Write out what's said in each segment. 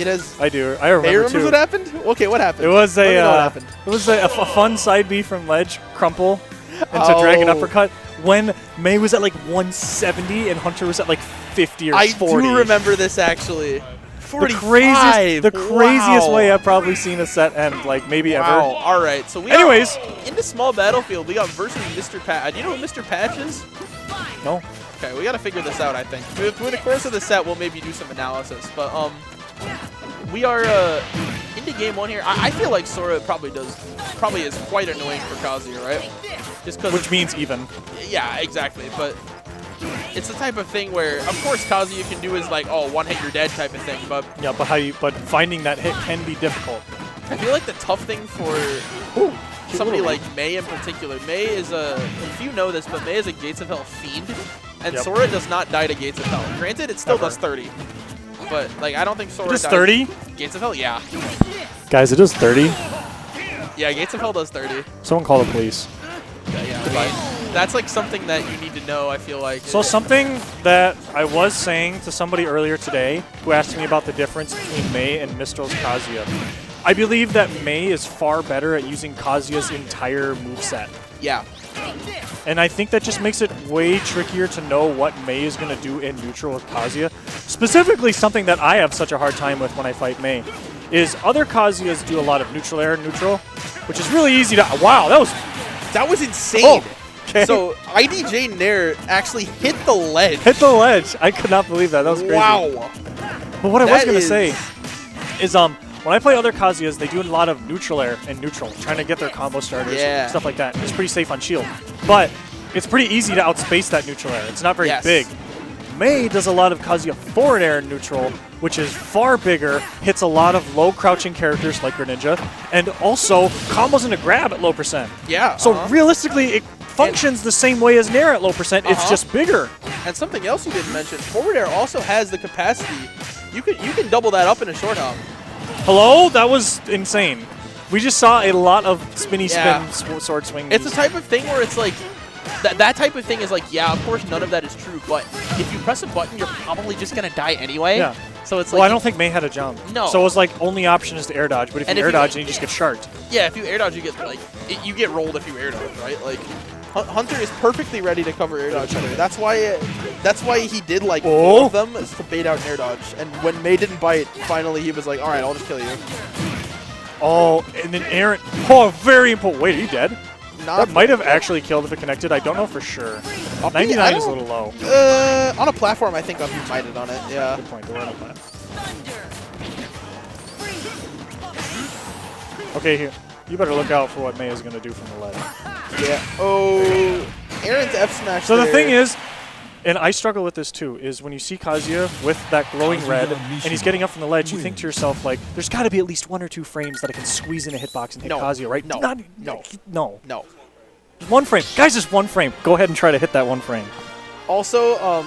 It has. I do. I remember May remembers too. what happened? Okay, what happened? It was Let me know what a happened. it was a fun side B from ledge crumple into dragon uppercut when May was at like 170 and Hunter was at like 50 or 40. I do remember this actually. 45. The craziest way I've probably seen a set end, like maybe ever. All right. So we Anyways, into small battlefield, we got versus Mr. Patch. Do you know what Mr. Patch is? No. Okay, we got to figure this out, I think. Through the course of the set, we'll maybe do some analysis. But we are into game one here. I feel like Sora probably is quite annoying for Kazuya, right? Just because. Which means even. Yeah, exactly. But it's the type of thing where, of course, Kazuya can do is like, oh, one hit you're dead type of thing. But yeah, but finding that hit can be difficult. I feel like the tough thing for somebody like May in particular. May is if you know this, but May is a Gates of Hell fiend, and Sora does not die to Gates of Hell. Granted, it still does 30, but like I don't think Sora does dies. 30? Gates of Hell, yeah. Guys, it does 30. Yeah, Gates of Hell does 30. Someone call the police. Yeah. I mean, that's like something that you need to know, I feel like. So something that I was saying to somebody earlier today who asked me about the difference between May and Mistral's Kazuya. I believe that May is far better at using Kazuya's entire moveset. Yeah. And I think that just makes it way trickier to know what May is going to do in neutral with Kazuya. Specifically, something that I have such a hard time with when I fight May is other Kazuyas do a lot of neutral air and neutral, which is really easy to... Wow, that was insane. Oh, okay. So IDJ Nair actually hit the ledge. Hit the ledge. I could not believe that. That was crazy. Wow. But what I was going to say is when I play other Kazuyas, they do a lot of neutral air and neutral, trying to get their combo starters, stuff like that. It's pretty safe on shield. But it's pretty easy to outspace that neutral air. It's not very big. May does a lot of Kazuya forward air and neutral, which is far bigger, hits a lot of low crouching characters like Greninja, and also combos into grab at low percent. Yeah. So realistically, it functions the same way as Nair at low percent. It's just bigger. And something else you didn't mention, forward air also has the capacity. You can double that up in a short hop. Hello? That was insane. We just saw a lot of spinny spin sword swing. It's the type of thing where it's like, that type of thing is like, yeah, of course none of that is true, but if you press a button, you're probably just going to die anyway. Yeah. So it's well, I don't think May had a jump. No. So it was like, only option is to air dodge, but if you air dodge, then you just get sharked. Yeah, if you air dodge, you get like, you get rolled if you air dodge, right? Like, Hunter is perfectly ready to cover air dodge Hunter. That's why he did like 4 of them, is to bait out an air dodge. And when May didn't bite, finally he was like, all right, I'll just kill you. Oh, and then Aaron. Oh, very important. Wait, are you dead? Not that might have actually killed if it connected. I don't know for sure. 99 is a little low. On a platform, I think I'll be mited on it. Yeah. Good point. We're on a platform. Okay, here. You better look out for what May is going to do from the ledge. Yeah. Oh, Aaron's F smash. So the thing is, and I struggle with this too, is when you see Kazuya with that glowing red and he's getting up from the ledge, you think to yourself, like, there's got to be at least 1 or 2 frames that I can squeeze in a hitbox and hit Kazuya, right? No. One frame. Guys, just 1 frame. Go ahead and try to hit that 1 frame. Also,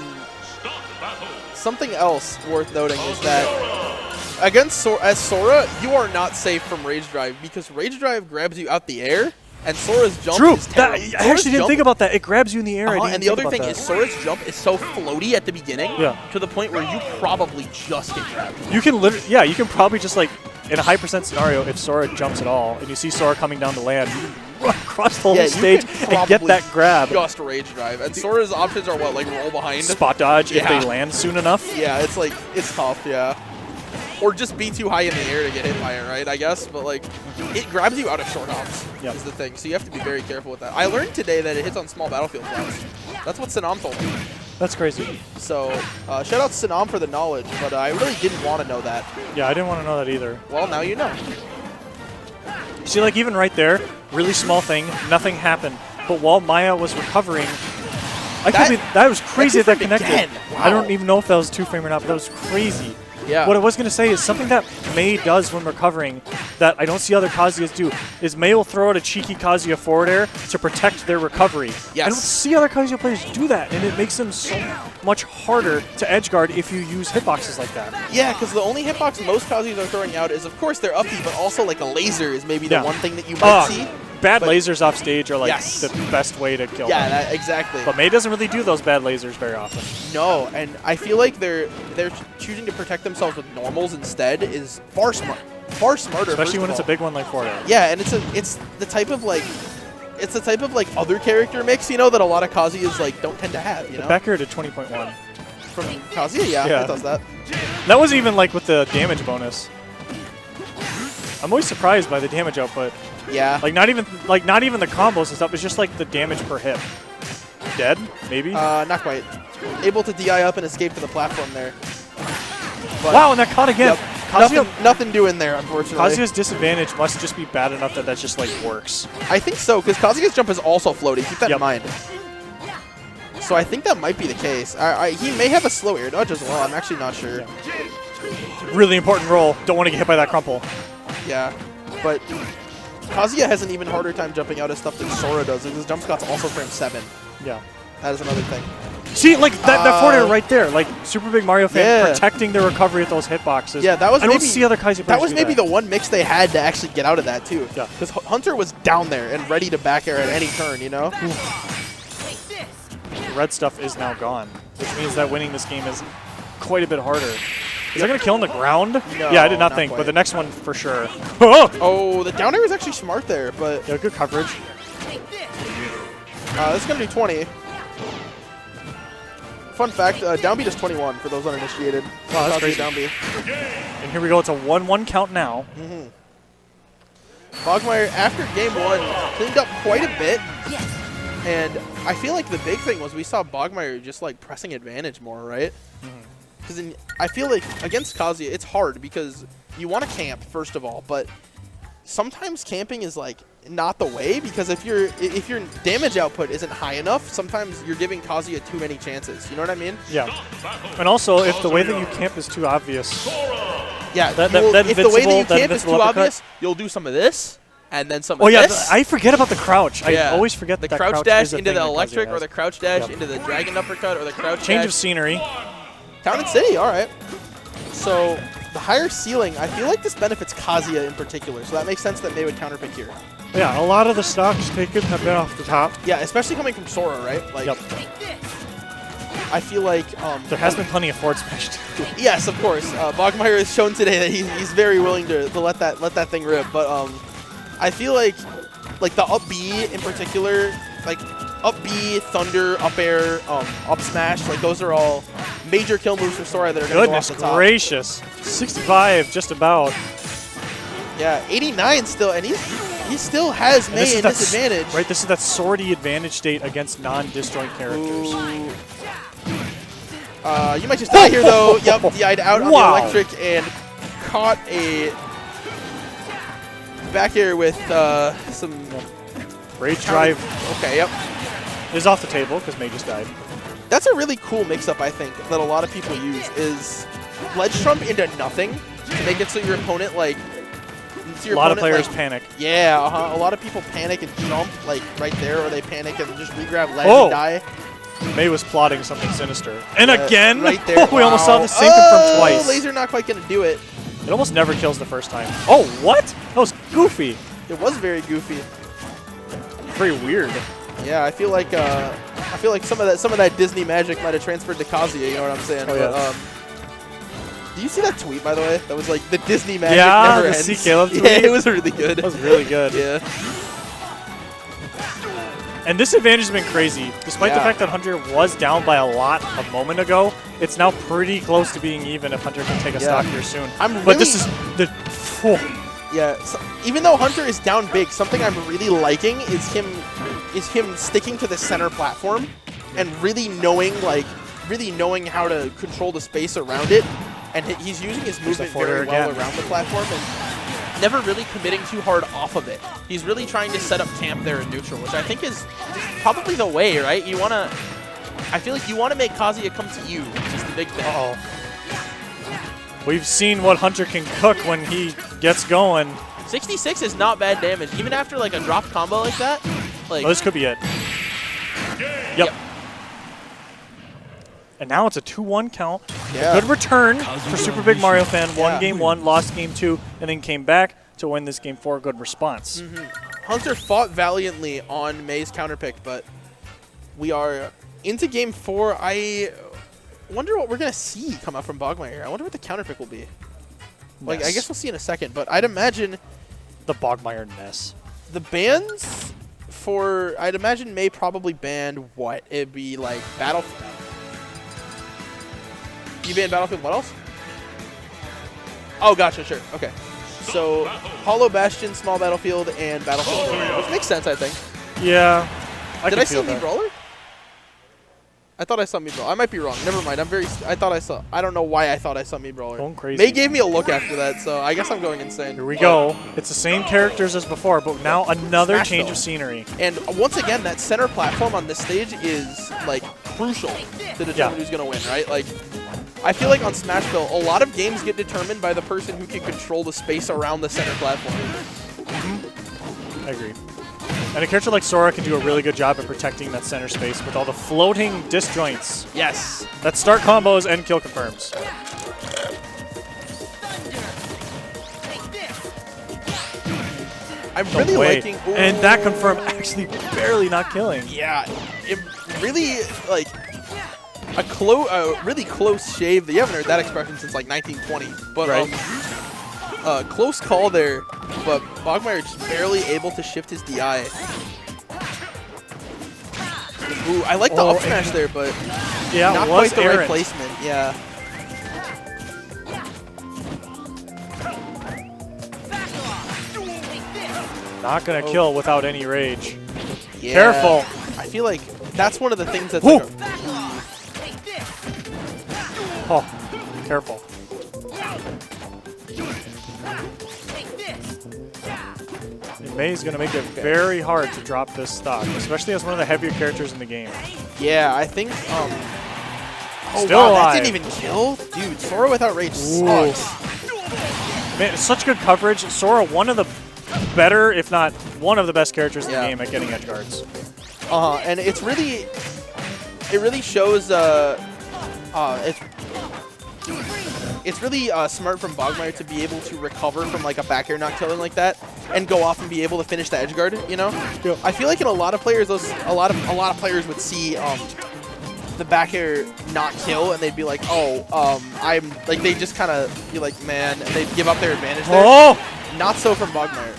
something else worth noting is that against Sora, you are not safe from Rage Drive because Rage Drive grabs you out the air, and Sora's jump is terrible. I actually didn't think about that. It grabs you in the air. And the other thing is Sora's jump is so floaty at the beginning to the point where you probably just get grabbed. You can literally, you can probably just like, in a high percent scenario, if Sora jumps at all, and you see Sora coming down to land, you can run across the whole stage and get that grab. Just Rage Drive. And Sora's options are what, like roll behind? Spot dodge if they land soon enough. Yeah, it's like, it's tough, Or just be too high in the air to get hit by it, right, I guess? But, like, it grabs you out of short hops is the thing. So you have to be very careful with that. I learned today that it hits on small battlefield flags. That's what Sinam told me. That's crazy. So, shout out to Sinam for the knowledge, but I really didn't want to know that. Yeah, I didn't want to know that either. Well, now you know. See, like, even right there, really small thing, nothing happened. But while Maya was recovering, that was crazy that connected. Wow. I don't even know if that was 2 frame or not, but that was crazy. Yeah. What I was going to say is something that May does when recovering that I don't see other Kazuyas do is May will throw out a cheeky Kazuya forward air to protect their recovery. Yes. I don't see other Kazuya players do that, and it makes them so much harder to edgeguard if you use hitboxes like that. Yeah, because the only hitbox most Kazuyas are throwing out is, of course, their uppy, but also like a laser is maybe the one thing that you might see. bad lasers off stage are like Yes. the best way to kill them. Yeah, exactly. But May doesn't really do those bad lasers very often. No, and I feel like they're choosing to protect themselves with normals instead is far smarter. Especially when it's a big one like Fora. Yeah, and it's the type of like other character mix, you know, that a lot of Kazuyas like don't tend to have. You know, back air to 20.1 from Kazuya, yeah, it does that. That was even like with the damage bonus. I'm always surprised by the damage output. Yeah. Like not even the combos and stuff. It's just like the damage per hit. Dead, maybe. Not quite. Able to DI up and escape to the platform there. But wow, and that caught again. Yep. Nothing doing there, unfortunately. Kazuya's disadvantage must just be bad enough that just like works. I think so, because Kazuya's jump is also floaty. Keep that in mind. So I think that might be the case. He may have a slow air dodge as well. I'm actually not sure. Yeah. Really important roll. Don't want to get hit by that crumple. Yeah, but Kazuya has an even harder time jumping out of stuff than Sora does. His jump Scott's also frame 7. Yeah. That is another thing. See, like that forward air right there, like Super Big Mario fan protecting the recovery of those hitboxes. Yeah, that was. I don't see other Kazuya players That was maybe the one mix they had to actually get out of that too. Yeah. Because Hunter was down there and ready to back air at any turn, you know. The red stuff is now gone, which means that winning this game is quite a bit harder. Is that going to kill on the ground? No, yeah, I did not think, quite. but the next one for sure. Oh, the down air was actually smart there, but yeah, good coverage. This is going to do 20. Fun fact, down B is 21 for those uninitiated. Wow, that's crazy. Down B. And here we go. It's a 1-1 count now. Bogmire, after game 1, cleaned up quite a bit. And I feel like the big thing was we saw Bogmire just like pressing advantage more, right? Because I feel like against Kazuya, it's hard because you want to camp, first of all, but sometimes camping is like not the way, because if your damage output isn't high enough, sometimes you're giving Kazuya too many chances. You know what I mean? Yeah. And also, if the way that you camp is too obvious. Yeah, if the way that you camp is too obvious, you'll do some of this, and then some of this. I forget about the crouch. I always forget the that crouch dash into the electric, or the crouch dash into the Yep. dragon uppercut, or the crouch Change dash. of scenery. Town and City, all right. So the higher ceiling, I feel like this benefits Kazuya in particular, so that makes sense that they would counterpick here. Yeah, a lot of the stocks taken have been off the top. Yeah, especially coming from Sora, right? Like, yep. I feel like there has been plenty of forward smash. Yes, of course. Bogmire has shown today that he's very willing to let that thing rip. But I feel like the up B in particular, like up B, Thunder, up air, up smash, like those are all major kill moves for Sora that are going to go off the top. Goodness gracious, 65 just about. Yeah, 89 still, and he still has May in disadvantage. Right, this is that sortie advantage state against non-disjoint characters. You might just die here, though. Yep, DI'd out on the electric and caught a back air with some rage drive. Okay, yep. Is off the table because May just died. That's a really cool mix-up, I think, that a lot of people use, is ledge trump into nothing to make it so your opponent, like... A lot of players panic. Yeah, a lot of people panic and jump, like, right there, or they panic and just regrab ledge and die. May was plotting something sinister. And again! Right there. We almost saw the same confirmed twice. Laser not quite going to do it. It almost never kills the first time. Oh, what? That was goofy. It was very goofy. Very weird. Yeah, I feel like some of that Disney magic might have transferred to Kazuya, you know what I'm saying? Oh, yeah. But, do you see that tweet, by the way? That was like, the Disney magic never ends. Yeah, the C. Caleb tweet. Yeah, it was really good. That was really good. Yeah. And this advantage has been crazy. Despite the fact that Hunter was down by a lot a moment ago, it's now pretty close to being even if Hunter can take a stock here soon. But this is the... Yeah, so even though Hunter is down big, something I'm really liking is him sticking to the center platform and really knowing how to control the space around it. And he's using his movement very well around the platform and never really committing too hard off of it. He's really trying to set up camp there in neutral, which I think is probably the way, right? I feel like you want to make Kazuya come to you, which is the big thing. Uh-oh. We've seen what Hunter can cook when he gets going. 66 is not bad damage, even after like a drop combo like that. Like, this could be it. Yep. And now it's a 2-1 count. Yeah. A good return for Super Big Mario fan. Won game 1, lost game 2, and then came back to win this game 4. Good response. Hunter fought valiantly on May's counterpick, but we are into game 4. I wonder what we're going to see come out from Bogmire. I wonder what the counterpick will be. Like, I guess we'll see in a second, but I'd imagine the Bogmire Ness. The bans for, I'd imagine May probably banned what? It'd be like Battlefield. You banned Battlefield, what else? Oh, gotcha, sure, okay. So, Hollow Bastion, Small Battlefield, and Battlefield, which makes sense, I think. Yeah. Did I see Mii Brawler? I thought I saw Mii Brawler. I might be wrong. Never mind. I thought I saw. I don't know why I thought I saw Mii Brawler. Going crazy. May gave me a look after that, so I guess I'm going insane. Here we go. It's the same characters as before, but now another change of scenery. And once again, that center platform on this stage is like crucial to determine who's going to win, right? Like, I feel like on Smashville, a lot of games get determined by the person who can control the space around the center platform. I agree. And a character like Sora can do a really good job at protecting that center space with all the floating disjoints. Yes. That start combos and kill confirms. I'm really liking... Ooh. And that confirmed actually barely not killing. Yeah. It really, like, a really close shave. You haven't heard that expression since, like, 1920. But, right. Close call there, but Bogmire just barely able to shift his DI. Ooh, I like the up smash there, but not quite the right placement. Yeah. Not gonna kill without any rage. Yeah. Careful. I feel like that's one of the things that's. Like oh, careful. May's going to make it very hard to drop this stock, especially as one of the heavier characters in the game. Yeah, I think... Still alive. That didn't even kill? Dude, Sora without rage sucks. Man, it's such good coverage. Sora, one of the better, if not one of the best characters in the game at getting edge guards. And it's really... It really shows... It's really smart from Bogmire to be able to recover from like a back air not killing like that and go off and be able to finish the edge guard, you know? Yeah. I feel like in a lot of players, a lot of players would see the back air not kill and they'd be like, oh, I'm like they just kind of be like, man, and they'd give up their advantage there. Oh! Not so from Bogmire.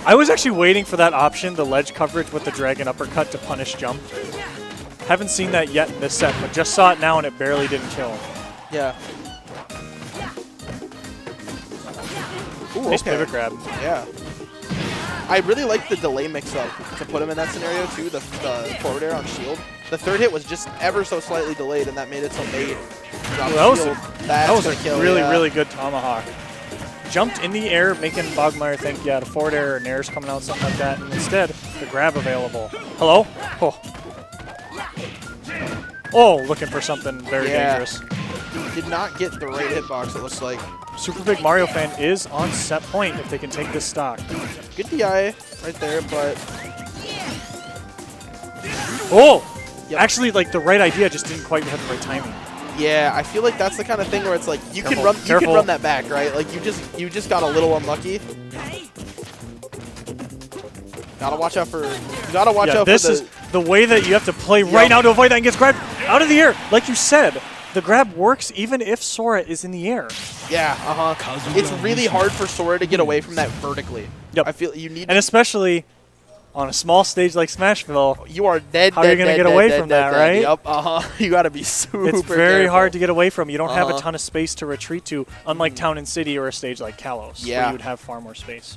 I was actually waiting for that option, the ledge coverage with the dragon uppercut to punish jump. Haven't seen that yet in this set, but just saw it now and it barely didn't kill. Yeah. Ooh, nice okay. pivot grab. Yeah. I really like the delay mix-up to put him in that scenario, too, the forward air on shield. The third hit was just ever so slightly delayed, and that made it so May dropped shield. That was a really good tomahawk. Jumped in the air, making Bogmire think, yeah, the forward air or nair's coming out, something like that, and instead, the grab available. Hello? Oh. Oh, looking for something very dangerous. Did not get the right hitbox, it looks like. Super big Mario fan is on set point if they can take this stock. Good DI right there, but... Oh! Yep. Actually, like, the right idea just didn't quite have the right timing. Yeah, I feel like that's the kind of thing where it's like, you can run that back, right? Like, you just got a little unlucky. Gotta watch out for... This is the way that you have to play right now to avoid that and gets grabbed out of the air. Like you said, the grab works even if Sora is in the air. Yeah, It's really hard for Sora to get away from that vertically. Yep. I feel you need... And especially on a small stage like Smashville, you are dead. How are you going to get away from that, right? Yep, You got to be super It's very careful. hard to get away from. You don't have a ton of space to retreat to, unlike Town and City or a stage like Kalos, where you would have far more space.